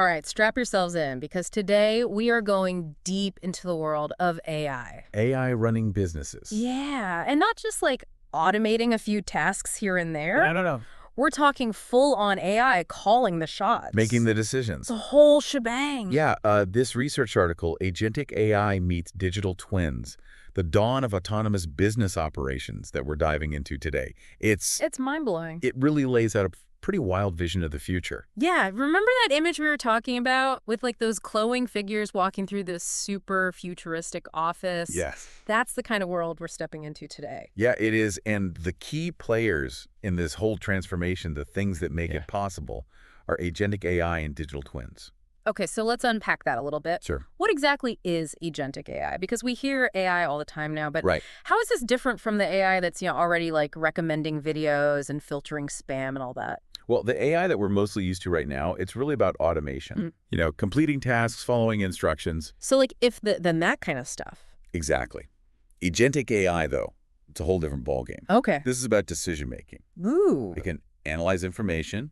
All right, strap yourselves in because today we are going deep into the world of AI. AI running businesses. Yeah, and not just like automating a few tasks here and there. No. We're talking full-on AI calling the shots. Making the decisions. The whole shebang. Yeah, this research article, Agentic AI Meets Digital Twins, the dawn of autonomous business operations that we're diving into today. It's mind-blowing. It really lays out a pretty wild vision of the future. Yeah, remember that image we were talking about with like those glowing figures walking through this super futuristic office? Yes. That's the kind of world we're stepping into today. Yeah, it is. And the key players in this whole transformation, the things that make it possible, are agentic AI and digital twins. Okay, so let's unpack that a little bit. Sure. What exactly is agentic AI? Because we hear AI all the time now, but Right. how is this different from the AI that's, already like recommending videos and filtering spam and all that? Well, the AI that we're mostly used to right now, it's really about automation. Completing tasks, following instructions. So like then that kind of stuff. Exactly. Agentic AI, though, it's a whole different ballgame. Okay. This is about decision-making. Ooh. It can analyze information,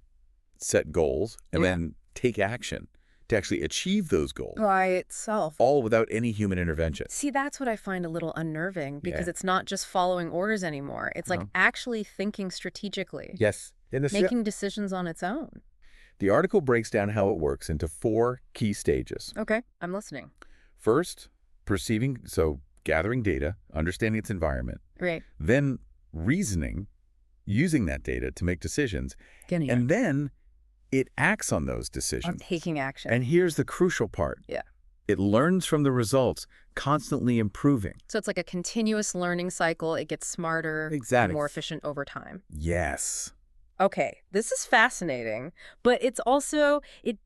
set goals, and then take action to actually achieve those goals, By itself. all without any human intervention. See, that's what I find a little unnerving because it's not just following orders anymore. It's like actually thinking strategically. Yes. Making decisions on its own. The article breaks down how it works into 4 key stages. Okay, I'm listening. First, perceiving, so gathering data, understanding its environment. Right. Then reasoning, using that data to make decisions. Getting And then it acts on those decisions. on taking action. And here's the crucial part. Yeah. It learns from the results, constantly improving. So it's like a continuous learning cycle. It gets smarter, Exactly. more efficient over time. Yes. Okay, this is fascinating, but it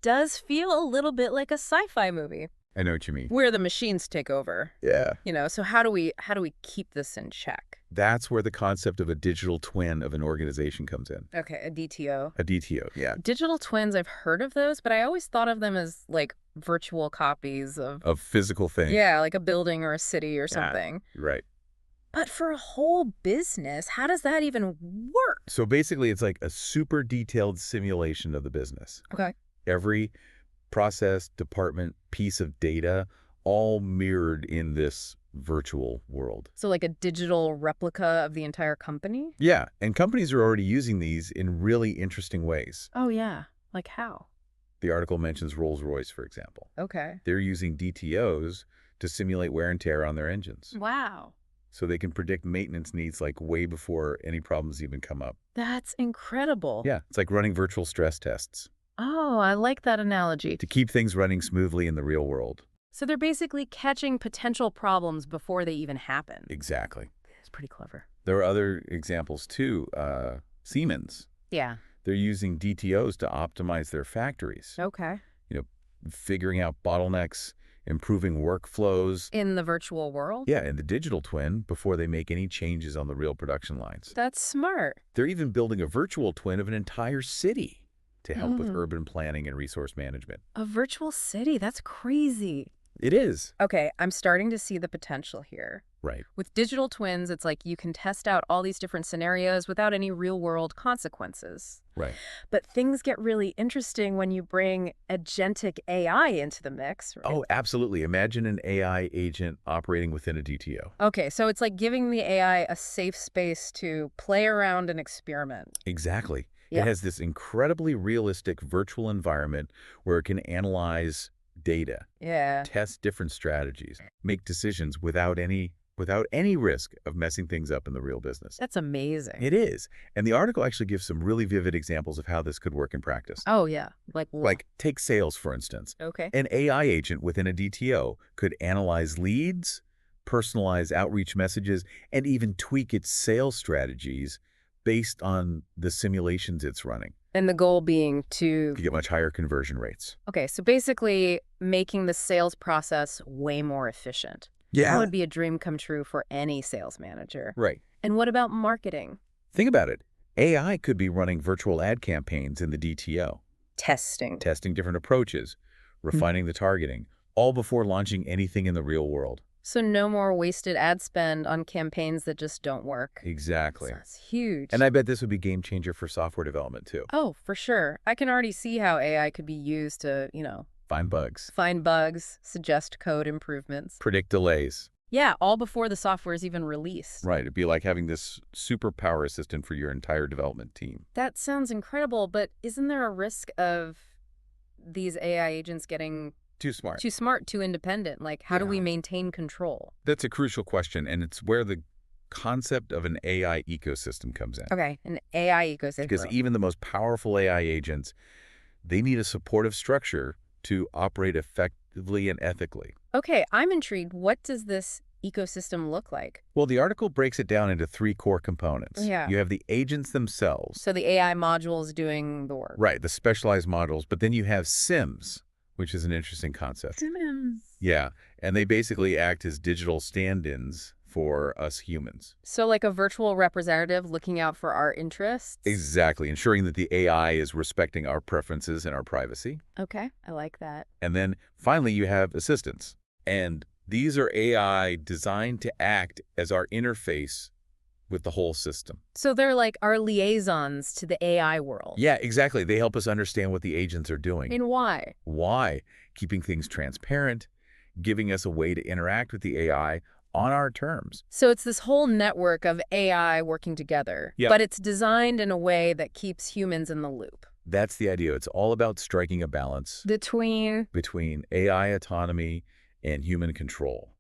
does feel a little bit like a sci-fi movie I know what you mean. where the machines take over. Yeah. So how do we keep this in check? That's where the concept of a digital twin of an organization comes in. Okay, a DTO. A DTO, yeah. Digital twins, I've heard of those, but I always thought of them as like virtual copies of Of physical thing. yeah, like a building or a city or something. Right. But for a whole business, how does that even work? So basically, it's like a super detailed simulation of the business. Okay. Every process, department, piece of data, all mirrored in this virtual world. So like a digital replica of the entire company? Yeah, and companies are already using these in really interesting ways. Oh, yeah. Like how? The article mentions Rolls-Royce, for example. Okay. They're using DTOs to simulate wear and tear on their engines. Wow. So they can predict maintenance needs like way before any problems even come up. That's incredible. Yeah, it's like running virtual stress tests Oh, I like that analogy. to keep things running smoothly in the real world. So they're basically catching potential problems before they even happen. Exactly. It's pretty clever. There are other examples too. Siemens, Yeah. they're using DTOs to optimize their factories. Okay. Figuring out bottlenecks, improving workflows. In the virtual world? Yeah, in the digital twin before they make any changes on the real production lines. That's smart. They're even building a virtual twin of an entire city to help with urban planning and resource management. A virtual city? That's crazy. It is. Okay, I'm starting to see the potential here. Right. With digital twins, it's like you can test out all these different scenarios without any real-world consequences. Right. But things get really interesting when you bring agentic AI into the mix, right? Oh, absolutely. Imagine an AI agent operating within a DTO. Okay, so it's like giving the AI a safe space to play around and experiment. Exactly. Yeah. It has this incredibly realistic virtual environment where it can analyze data, Yeah. test different strategies, make decisions without any risk of messing things up in the real business. That's amazing. It is. And the article actually gives some really vivid examples of how this could work in practice. Oh, yeah. Like what? Like, take sales, for instance. Okay. An AI agent within a DTO could analyze leads, personalize outreach messages, and even tweak its sales strategies based on the simulations it's running And the goal being to... to get much higher conversion rates. Okay, so basically making the sales process way more efficient. That would be a dream come true for any sales manager. Right. And what about marketing? Think about it. AI could be running virtual ad campaigns in the DTO, Testing. testing different approaches, refining the targeting, all before launching anything in the real world. So no more wasted ad spend on campaigns that just don't work. Exactly. So that's huge. And I bet this would be a game changer for software development, too. Oh, for sure. I can already see how AI could be used to, Find bugs. find bugs, suggest code improvements. Predict delays. Yeah, all before the software is even released. Right. It'd be like having this superpower assistant for your entire development team. That sounds incredible, but isn't there a risk of these AI agents getting Too smart. too smart, too independent? Like, how do we Yeah. maintain control? That's a crucial question, and it's where the concept of an AI ecosystem comes in. Okay, an AI ecosystem. Because even the most powerful AI agents, they need a supportive structure to operate effectively and ethically. Okay, I'm intrigued. What does this ecosystem look like? Well, the article breaks it down into 3 core components. Yeah. You have the agents themselves. So the AI modules doing the work. Right, the specialized models, but then you have SIMs, which is an interesting concept. Simmons. Yeah, and they basically act as digital stand-ins for us humans. So like a virtual representative looking out for our interests? Exactly, ensuring that the AI is respecting our preferences and our privacy. Okay, I like that. And then finally, you have assistants. And these are AI designed to act as our interface with the whole system. So they're like our liaisons to the AI world. Yeah, exactly. They help us understand what the agents are doing. And why? Why? Keeping things transparent, giving us a way to interact with the AI on our terms. So it's this whole network of AI working together, Yep. but it's designed in a way that keeps humans in the loop. That's the idea. It's all about striking a balance Between between AI autonomy and human control.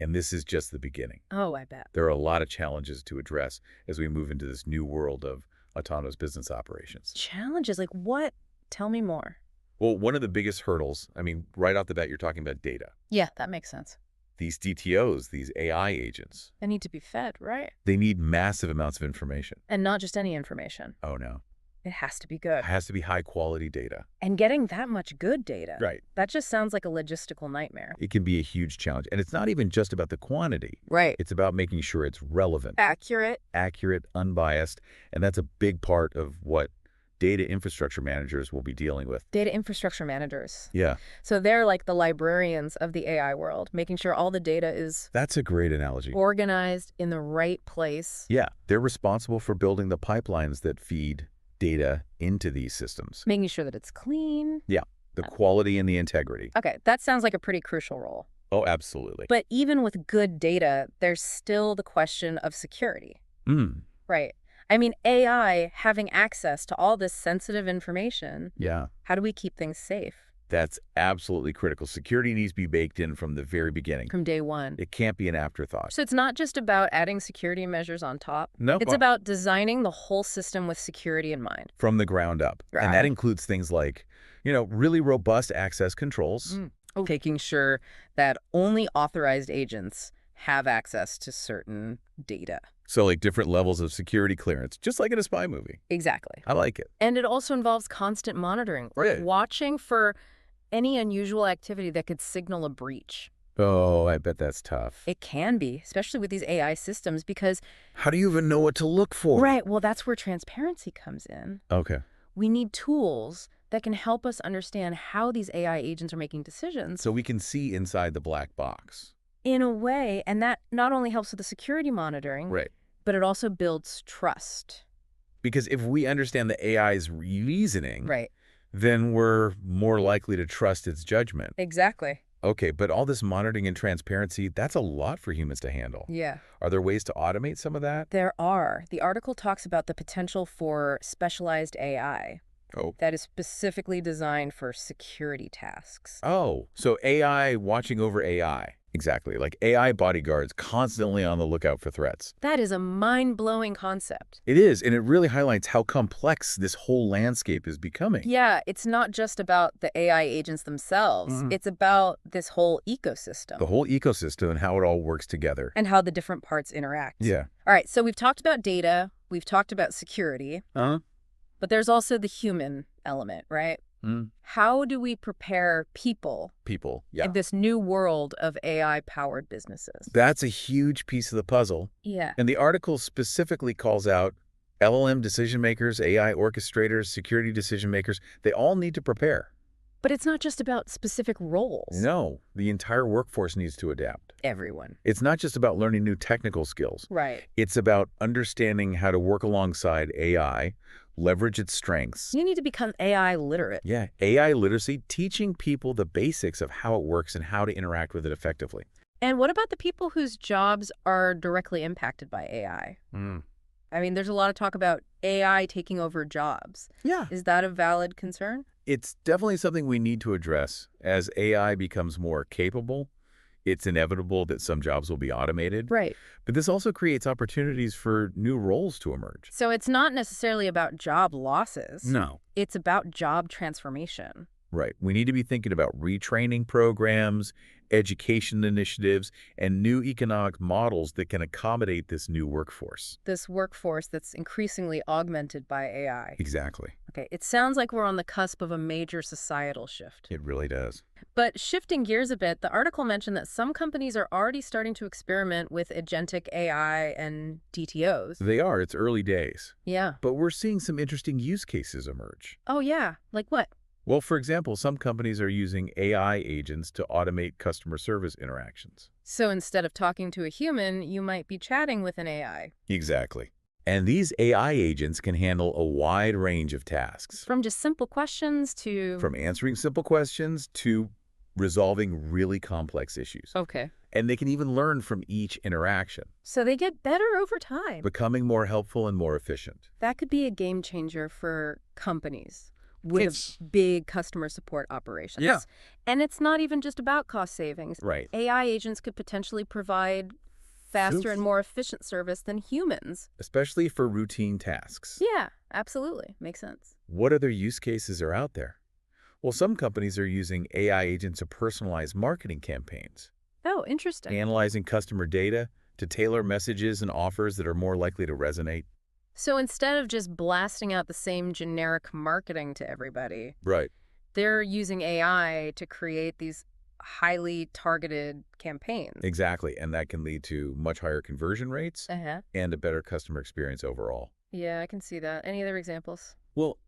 And this is just the beginning. Oh, I bet. There are a lot of challenges to address as we move into this new world of autonomous business operations. Challenges, like what? Tell me more. Well, one of the biggest hurdles, right off the bat, you're talking about data. Yeah, that makes sense. These DTOs, these AI agents, They need to be fed, right? they need massive amounts of information. And not just any information. Oh, no. It has to be It good. has to be high-quality data. And getting that much good data. Right. That just sounds like a logistical nightmare. It can be a huge challenge. And it's not even just about the quantity. Right. It's about making sure it's relevant, Accurate. accurate, unbiased. And that's a big part of what data infrastructure managers will be dealing with. Data infrastructure managers. Yeah, So they're like the librarians of the AI world, making sure all the data is that's a great analogy. organized in the right place. Yeah, they're responsible for building the pipelines that feed data into these systems. Making sure that it's clean. Yeah, the quality and the integrity. Okay, that sounds like a pretty crucial role. Oh, absolutely. But even with good data, there's still the question of security. Right. I mean, AI having access to all this sensitive information, Yeah, how do we keep things safe that's absolutely critical. Security needs to be baked in from the very beginning. from day one? It can't be an afterthought. So it's not just about adding security measures on top. Nope. It's about designing the whole system with security in mind. From the ground up. And that includes things like, really robust access controls. Making sure that only authorized agents have access to certain data. So like different levels of security clearance, just like in a spy movie. Exactly. I like it. And it also involves constant monitoring, Right. watching for any unusual activity that could signal a breach. Oh, I bet that's tough. It can be, especially with these AI systems, because... How do you even know what to look for? Right, well, that's where transparency comes in. Okay. We need tools that can help us understand how these AI agents are making decisions. So we can see inside the black box. In a way, and that not only helps with the security monitoring, Right. but it also builds trust. Because if we understand the AI's reasoning, Right. then we're more likely to trust its judgment. Exactly. Okay, but all this monitoring and transparency, that's a lot for humans to handle. Yeah. Are there ways to automate some of that? There are. The article talks about the potential for specialized AI Oh. that is specifically designed for security tasks. Oh, so AI watching over AI. Exactly, like AI bodyguards constantly on the lookout for threats. That is a mind-blowing concept. It is, and it really highlights how complex this whole landscape is becoming. Yeah, it's not just about the AI agents themselves. It's about this whole ecosystem. The whole ecosystem and how it all works together. And how the different parts interact. Yeah. All right, so we've talked about data, we've talked about security, Uh-huh. but there's also the human element, right? How do we prepare people Yeah. in this new world of AI-powered businesses? That's a huge piece of the puzzle. Yeah. And the article specifically calls out LLM decision makers, AI orchestrators, security decision makers. They all need to prepare. But it's not just about specific roles. No, the entire workforce needs to adapt. Everyone. It's not just about learning new technical skills. Right. It's about understanding how to work alongside AI, leverage its strengths. You need to become AI literate. Yeah, AI literacy, teaching people the basics of how it works and how to interact with it effectively. And what about the people whose jobs are directly impacted by AI? Mm. I mean, there's a lot of talk about AI taking over jobs. Yeah. Is that a valid concern? It's definitely something we need to address. As AI becomes more capable, it's inevitable that some jobs will be automated. Right. But this also creates opportunities for new roles to emerge. So it's not necessarily about job losses. No. It's about job transformation. Right. We need to be thinking about retraining programs, education initiatives, and new economic models that can accommodate this new workforce. This workforce that's increasingly augmented by AI. Exactly. Okay, it sounds like we're on the cusp of a major societal shift. It really does. But shifting gears a bit, the article mentioned that some companies are already starting to experiment with agentic AI and DTOs. They are. It's early days. Yeah. But we're seeing some interesting use cases emerge. Oh, yeah. Like what? Well, for example, some companies are using AI agents to automate customer service interactions. So instead of talking to a human, you might be chatting with an AI. Exactly. And these AI agents can handle a wide range of tasks. From just simple questions to... From answering simple questions to resolving really complex issues. Okay. And they can even learn from each interaction, So they get better over time. becoming more helpful and more efficient. That could be a game changer for companies with big customer support operations. Yeah. And it's not even just about cost savings. Right. AI agents could potentially provide faster and more efficient service than humans. Especially for routine tasks. Yeah, absolutely. Makes sense. What other use cases are out there? Well, some companies are using AI agents to personalize marketing campaigns, Oh, interesting. analyzing customer data to tailor messages and offers that are more likely to resonate. So instead of just blasting out the same generic marketing to everybody, Right. they're using AI to create these highly targeted campaigns. Exactly. And that can lead to much higher conversion rates Uh-huh. and a better customer experience overall. Yeah, I can see that. Any other examples? Well,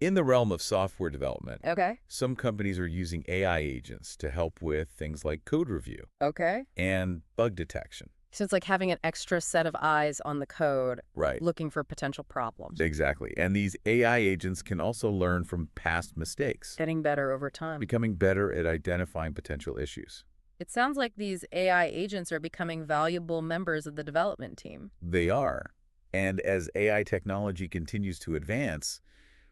in the realm of software development, Okay. some companies are using AI agents to help with things like code review Okay. and bug detection. So it's like having an extra set of eyes on the code, Right. looking for potential problems. Exactly. And these AI agents can also learn from past mistakes, Getting better over time. becoming better at identifying potential issues. It sounds like these AI agents are becoming valuable members of the development team. They are. And as AI technology continues to advance,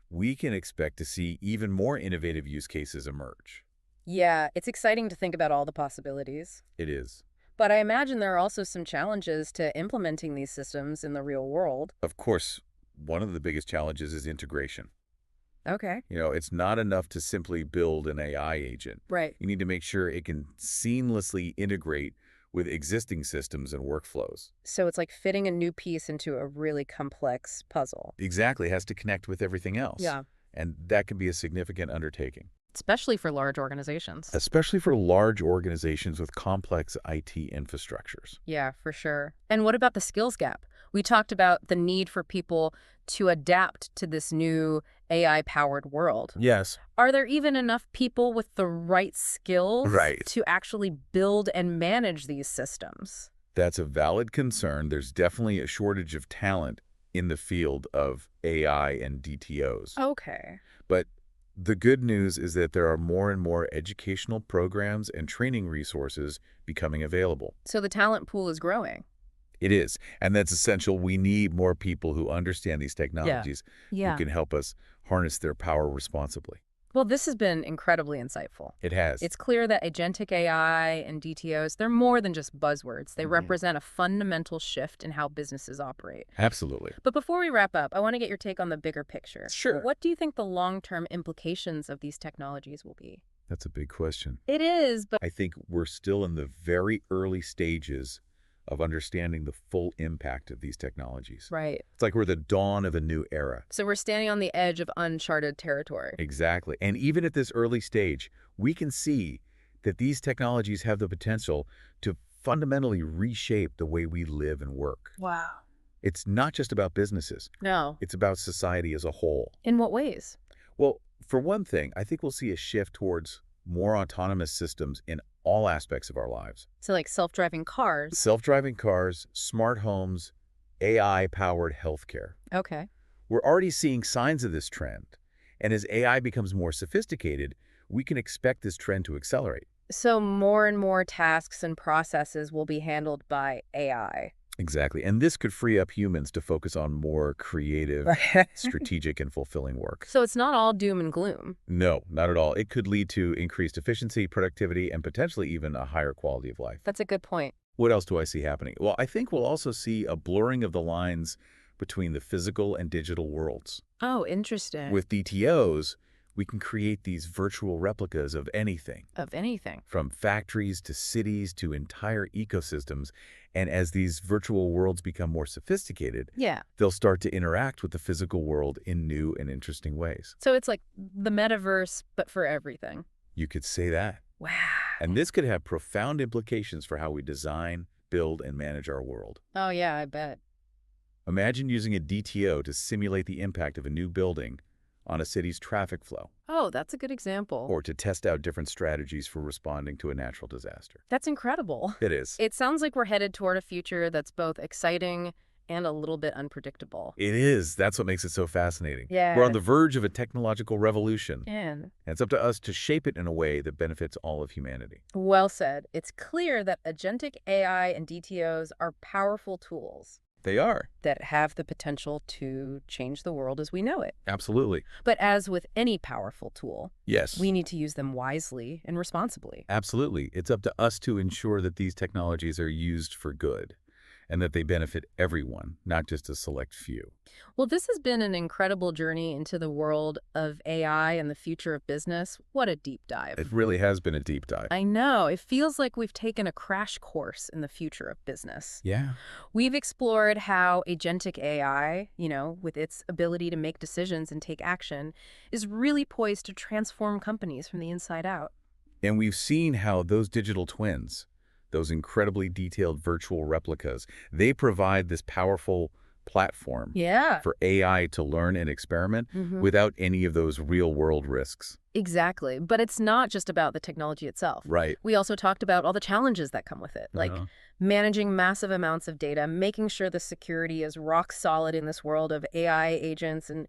we can expect to see even more innovative use cases emerge. Yeah, it's exciting to think about all the possibilities. It is. But I imagine there are also some challenges to implementing these systems in the real world. Of course, one of the biggest challenges is integration. Okay. It's not enough to simply build an AI agent. Right. You need to make sure it can seamlessly integrate with existing systems and workflows. So it's like fitting a new piece into a really complex puzzle. Exactly. It has to connect with everything else. Yeah. And that can be a significant undertaking. Especially for large organizations. Especially for large organizations with complex IT infrastructures. Yeah, for sure. And what about the skills gap? We talked about the need for people to adapt to this new AI-powered world. Yes. Are there even enough people with the right skills Right. to actually build and manage these systems? That's a valid concern. There's definitely a shortage of talent in the field of AI and DTOs. Okay. But the good news is that there are more and more educational programs and training resources becoming available. So the talent pool is growing. It is, and that's essential. We need more people who understand these technologies Yeah. who can help us harness their power responsibly. Well, this has been incredibly insightful. It has. It's clear that agentic AI and DTOs, they're more than just buzzwords. They Mhm. represent a fundamental shift in how businesses operate. Absolutely. But before we wrap up, I want to get your take on the bigger picture. Sure. What do you think the long-term implications of these technologies will be? That's a big question. It is, but I think we're still in the very early stages of understanding the full impact of these technologies. right. It's like we're the dawn of a new era. So we're standing on the edge of uncharted territory. Exactly. And even at this early stage, we can see that these technologies have the potential to fundamentally reshape the way we live and work. Wow. It's not just about businesses. No. It's about society as a whole. In what ways? Well, For one thing, I think we'll see a shift towards more autonomous systems in all aspects of our lives. So like self-driving cars. Self-driving cars, smart homes, AI-powered healthcare. Okay. We're already seeing signs of this trend, and as AI becomes more sophisticated, we can expect this trend to accelerate. So more and more tasks and processes will be handled by AI. Exactly, and this could free up humans to focus on more creative, strategic, and fulfilling work. So it's not all doom and gloom. No, not at all. It could lead to increased efficiency, productivity, and potentially even a higher quality of life. That's a good point. What else do I see happening? Well, I think we'll also see a blurring of the lines between the physical and digital worlds. Oh, interesting. With DTOs, we can create these virtual replicas of anything, Of anything. from factories to cities to entire ecosystems. And as these virtual worlds become more sophisticated, Yeah. they'll start to interact with the physical world in new and interesting ways. So it's like the metaverse, but for everything. You could say that. Wow. And this could have profound implications for how we design, build, and manage our world. Oh, yeah, I bet. Imagine using a DTO to simulate the impact of a new building on a city's traffic flow, Oh, that's a good example. or to test out different strategies for responding to a natural disaster. That's incredible. It is. It sounds like we're headed toward a future that's both exciting and a little bit unpredictable. It is. That's what makes it so fascinating. Yeah. We're on the verge of a technological revolution, And and it's up to us to shape it in a way that benefits all of humanity. well said. It's clear that agentic AI and DTOs are powerful tools They are. that have the potential to change the world as we know it. Absolutely. But as with any powerful tool, Yes. we need to use them wisely and responsibly. Absolutely. It's up to us to ensure that these technologies are used for good and that they benefit everyone, not just a select few. Well, this has been an incredible journey into the world of AI and the future of business. What a deep dive. It really has been a deep dive. I know. It feels like we've taken a crash course in the future of business. Yeah. We've explored how agentic AI, with its ability to make decisions and take action, is really poised to transform companies from the inside out. And we've seen how those digital twins, those incredibly detailed virtual replicas, they provide this powerful platform Yeah. for AI to learn and experiment without any of those real-world risks. Exactly. But it's not just about the technology itself. Right. We also talked about all the challenges that come with it, like Uh-huh. managing massive amounts of data, making sure the security is rock solid in this world of AI agents and,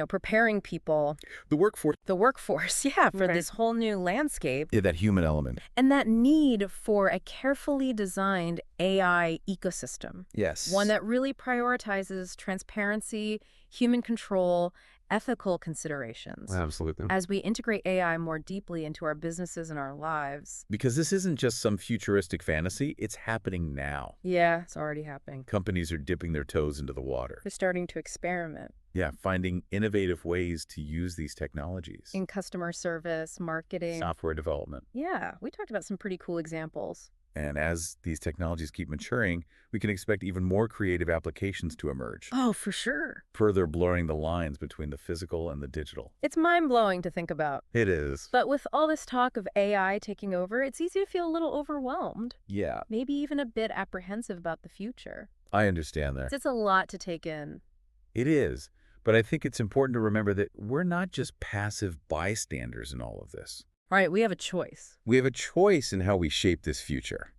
preparing people, The workforce, the workforce, yeah, for Right. this whole new landscape. yeah, that human element. And that need for a carefully designed AI ecosystem, Yes. one that really prioritizes transparency, human control, ethical considerations. Absolutely. As we integrate AI more deeply into our businesses and our lives. Because this isn't just some futuristic fantasy, it's happening now. Yeah, it's already happening. Companies are dipping their toes into the water. They're starting to experiment Yeah, finding innovative ways to use these technologies. in customer service, marketing. Software development. Yeah, we talked about some pretty cool examples. And as these technologies keep maturing, we can expect even more creative applications to emerge, Oh, for sure. further blurring the lines between the physical and the digital. It's mind-blowing to think about. It is. But with all this talk of AI taking over, it's easy to feel a little overwhelmed, Yeah, maybe even a bit apprehensive about the future. I understand that. It's a lot to take in. It is. But I think it's important to remember that we're not just passive bystanders in all of this. Right, we have a choice. We have a choice in how we shape this future.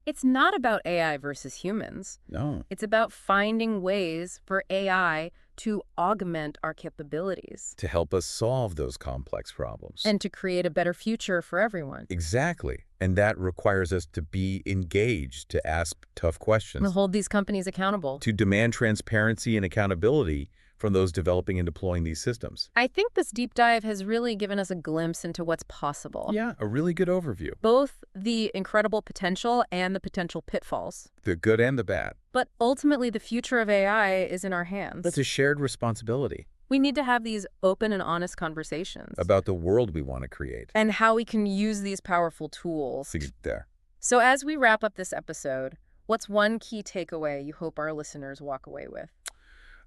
It's not about AI versus humans. No. It's about finding ways for AI to augment our capabilities To help us solve those complex problems. and to create a better future for everyone. Exactly. And that requires us to be engaged, to ask tough questions, And hold these companies accountable. to demand transparency and accountability from those developing and deploying these systems. I think this deep dive has really given us a glimpse into what's possible. Yeah, a really good overview. Both the incredible potential and the potential pitfalls. The good and the bad. But ultimately, the future of AI is in our hands. That's a shared responsibility We need to have these open and honest conversations about the world we want to create. and how we can use these powerful tools. See it there. So as we wrap up this episode, what's one key takeaway you hope our listeners walk away with?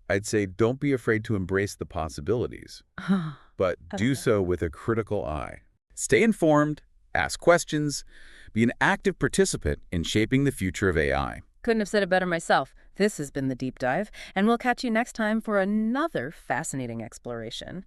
I'd say don't be afraid to embrace the possibilities, but do so with a critical eye. Stay informed, ask questions, be an active participant in shaping the future of AI. Couldn't have said it better myself. This has been The Deep Dive, and we'll catch you next time for another fascinating exploration.